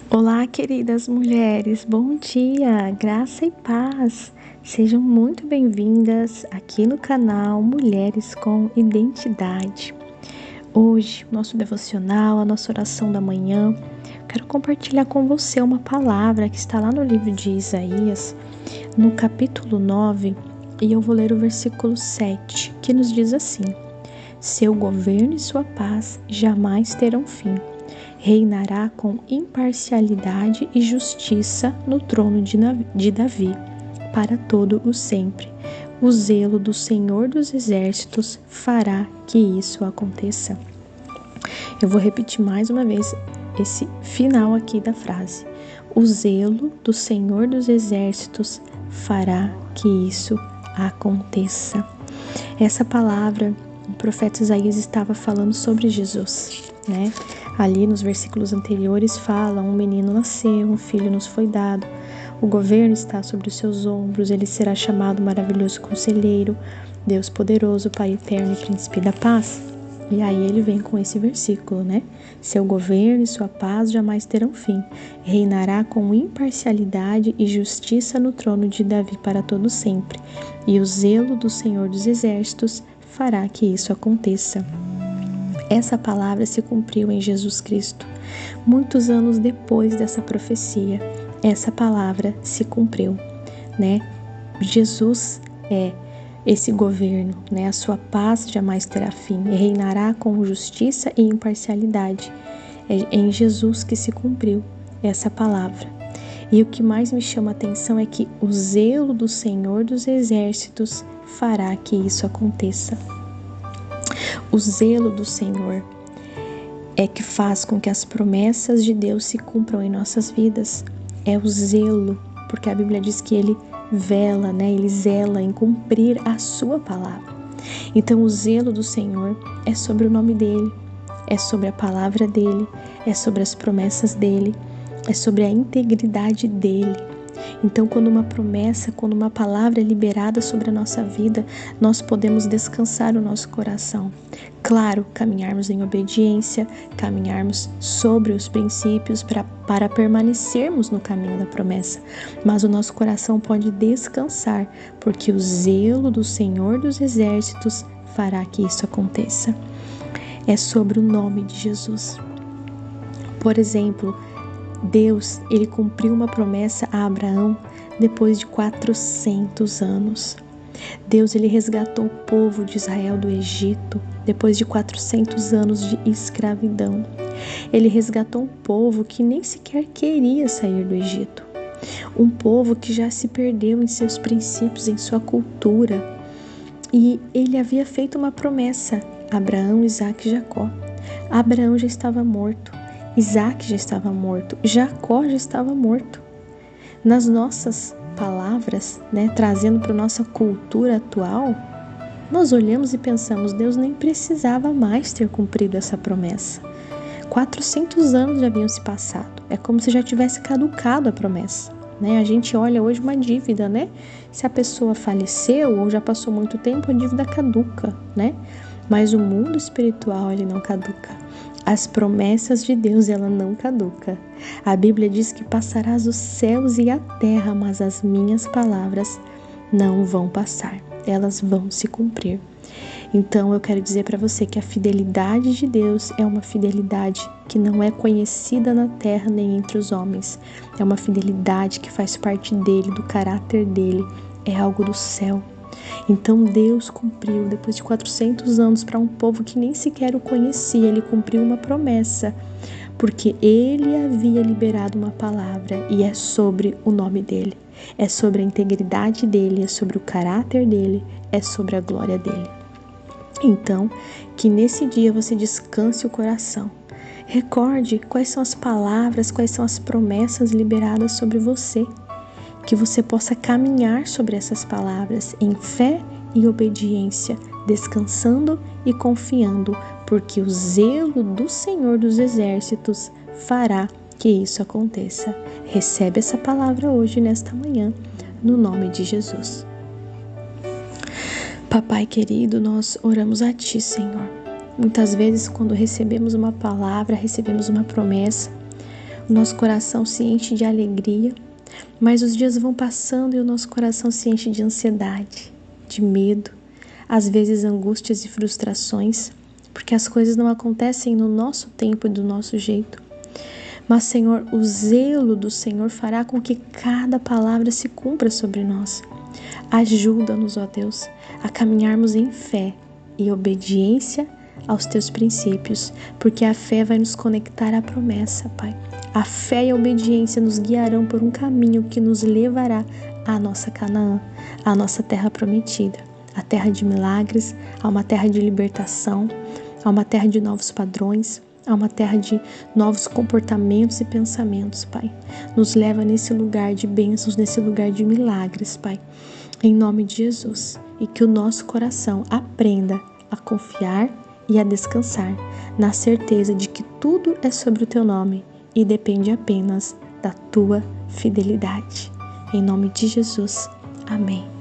Olá, queridas mulheres, bom dia, graça e paz. Sejam muito bem-vindas aqui no canal Mulheres com Identidade. Hoje, nosso devocional, a nossa oração da manhã, quero compartilhar com você uma palavra que está lá no livro de Isaías, no capítulo 9, e eu vou ler o versículo 7, que nos diz assim: Seu governo e sua paz jamais terão fim. Reinará com imparcialidade e justiça no trono de Davi, para todo o sempre. O zelo do Senhor dos Exércitos fará que isso aconteça. Eu vou repetir mais uma vez esse final aqui da frase. O zelo do Senhor dos Exércitos fará que isso aconteça. Essa palavra, o profeta Isaías estava falando sobre Jesus, né? Ali nos versículos anteriores fala: um menino nasceu, um filho nos foi dado, o governo está sobre os seus ombros, ele será chamado Maravilhoso Conselheiro, Deus Poderoso, Pai Eterno e Príncipe da Paz. E aí ele vem com esse versículo, né? Seu governo e sua paz jamais terão fim. Reinará com imparcialidade e justiça no trono de Davi para todo sempre. E o zelo do Senhor dos Exércitos fará que isso aconteça. Essa palavra se cumpriu em Jesus Cristo. Muitos anos depois dessa profecia, essa palavra se cumpriu, né? Jesus é esse governo, né? A sua paz jamais terá fim e reinará com justiça e imparcialidade. É em Jesus que se cumpriu essa palavra. E o que mais me chama a atenção é que o zelo do Senhor dos Exércitos fará que isso aconteça. O zelo do Senhor é que faz com que as promessas de Deus se cumpram em nossas vidas. É o zelo, porque a Bíblia diz que Ele vela, né? Ele zela em cumprir a sua palavra. Então o zelo do Senhor é sobre o nome dEle, é sobre a palavra dEle, é sobre as promessas dEle, é sobre a integridade dEle. Então, quando uma promessa, quando uma palavra é liberada sobre a nossa vida, nós podemos descansar o nosso coração. Claro, caminharmos em obediência, caminharmos sobre os princípios para permanecermos no caminho da promessa. Mas o nosso coração pode descansar, porque o zelo do Senhor dos Exércitos fará que isso aconteça. É sobre o nome de Jesus. Por exemplo, Deus, ele cumpriu uma promessa a Abraão depois de 400 anos. Deus, ele resgatou o povo de Israel do Egito depois de 400 anos de escravidão. Ele resgatou um povo que nem sequer queria sair do Egito. Um povo que já se perdeu em seus princípios, em sua cultura. E ele havia feito uma promessa a Abraão, Isaque e Jacó. Abraão já estava morto. Isaac já estava morto, Jacó já estava morto. Nas nossas palavras, né, trazendo para a nossa cultura atual, nós olhamos e pensamos: Deus nem precisava mais ter cumprido essa promessa. 400 anos já haviam se passado, é como se já tivesse caducado a promessa, né? A gente olha hoje uma dívida, né? Se a pessoa faleceu ou já passou muito tempo, a dívida caduca, né? Mas o mundo espiritual, ele não caduca. As promessas de Deus, ela não caduca. A Bíblia diz que passarás os céus e a terra, mas as minhas palavras não vão passar. Elas vão se cumprir. Então eu quero dizer para você que a fidelidade de Deus é uma fidelidade que não é conhecida na terra nem entre os homens. É uma fidelidade que faz parte dele, do caráter dele. É algo do céu. Então Deus cumpriu, depois de 400 anos, para um povo que nem sequer o conhecia, ele cumpriu uma promessa, porque ele havia liberado uma palavra, e é sobre o nome dele, é sobre a integridade dele, é sobre o caráter dele, é sobre a glória dele. Então, que nesse dia você descanse o coração. Recorde quais são as palavras, quais são as promessas liberadas sobre você. Que você possa caminhar sobre essas palavras em fé e obediência, descansando e confiando, porque o zelo do Senhor dos Exércitos fará que isso aconteça. Recebe essa palavra hoje, nesta manhã, no nome de Jesus. Papai querido, nós oramos a Ti, Senhor. Muitas vezes, quando recebemos uma palavra, recebemos uma promessa, o nosso coração se enche de alegria, mas os dias vão passando e o nosso coração se enche de ansiedade, de medo, às vezes angústias e frustrações, porque as coisas não acontecem no nosso tempo e do nosso jeito. Mas, Senhor, o zelo do Senhor fará com que cada palavra se cumpra sobre nós. Ajuda-nos, ó Deus, a caminharmos em fé e obediência aos Teus princípios, porque a fé vai nos conectar à promessa, Pai. A fé e a obediência nos guiarão por um caminho que nos levará à nossa Canaã, à nossa terra prometida, a terra de milagres, a uma terra de libertação, a uma terra de novos padrões, a uma terra de novos comportamentos e pensamentos, Pai. Nos leva nesse lugar de bênçãos, nesse lugar de milagres, Pai. Em nome de Jesus. E que o nosso coração aprenda a confiar e a descansar na certeza de que tudo é sobre o Teu nome e depende apenas da Tua fidelidade. Em nome de Jesus. Amém.